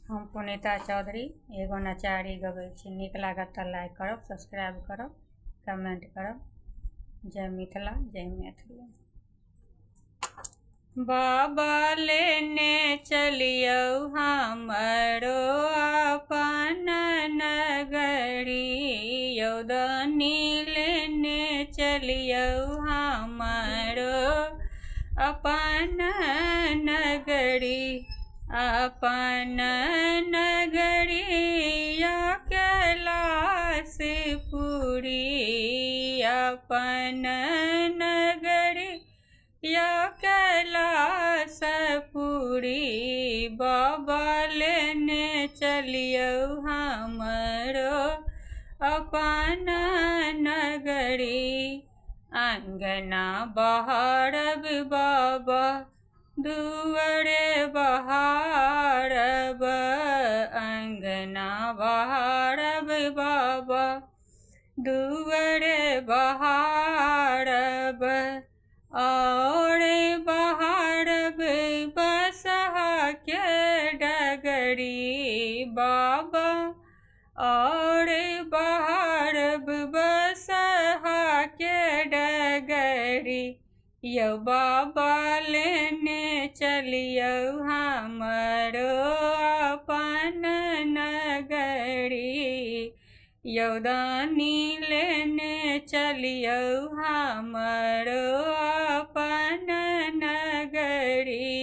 हम पुनीता चौधरी एगो नचारी गबै छी। नीक लागत तऽ लाइक करब, सब्सक्राइब करब, कमेंट करब। जय मिथिला, जय मैथिली। बाबा लेने चलियौ हमरो अपन नगरी, यौदनी लेने चलियौ हमरो अपन नगरी। अपन नगरिया कैलाशपुरी, अपन नगरिया कैलाशपुरी। बाबा लेने चलियौ हमरो अपन नगरी। अंगना बहारब बाबा, दुआरे बहारब, अंगना बहारब बाबा, दुआरे बहारब। और बहारब बसहा के डगरी बाबा, और बहारब बसहा के डगरी। यौ बाबा लेने चलियौ हमरो अपन नगरी, यौदनी लेने चलियौ हमरो अपन नगरी।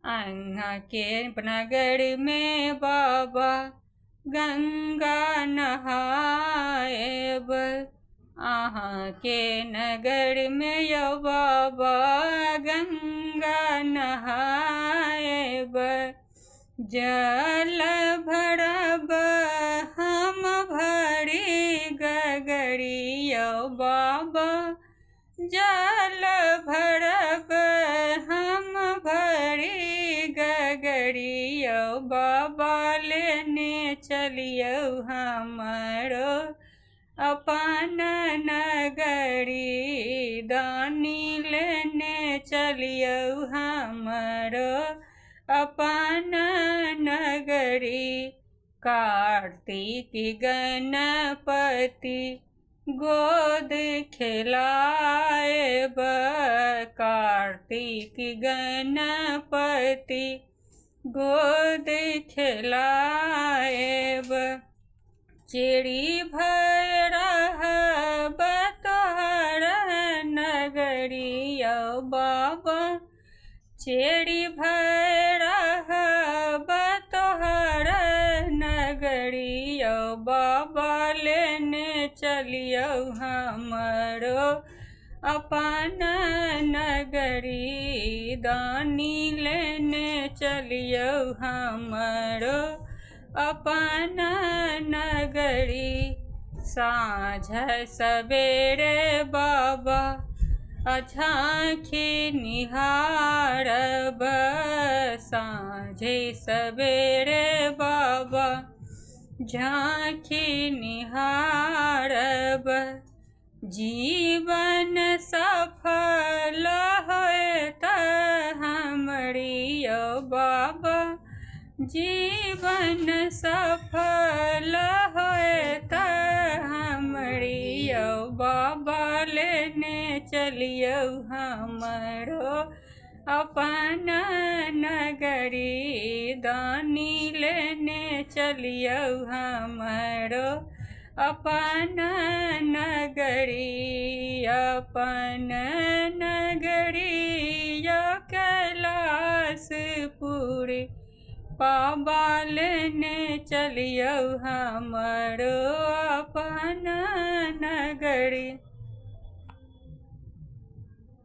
अहाँ के नगर में बाबा गंगा नहाएब, अहाँ के नगर में यौ बाबा गंगा नहाएब। जल भरब हम भरी गगरी, यौ बाबा जल भरब हम भरी गगरी। यौ बाबा लेने चलियौ हमरो अपन नगरी, दानी लेने चलियौ हमरो अपन नगरी। कार्तिक गणपति गोद खेलाएब, कार्तिक गणपति गोद खेलाएब। चिड़ी भर रहब तोहर नगरी, यौ बाबा चिड़ी भर रहब तोहर नगरी। यौ बाबा लेने चलियौ हमरो अपन नगरी, दानी लेने चलियौ हमरो अपन नगरी। साँझ सवेरे बाबा झाँखी निहारब, साँझ सवेरे बाबा झाँखी निहारब। जीवन सफल होएत हमरी, यौ बाबा जीवन सफल होएत हमरी। यौ बाबा लेने चलियौ हमरो अपन नगरी, दानी लेने चलियौ हमरो अपन नगरी। अपन नगरी यौ कैलाशपुरी, बाबा लेने चलियौ हमरो अपन नगरी।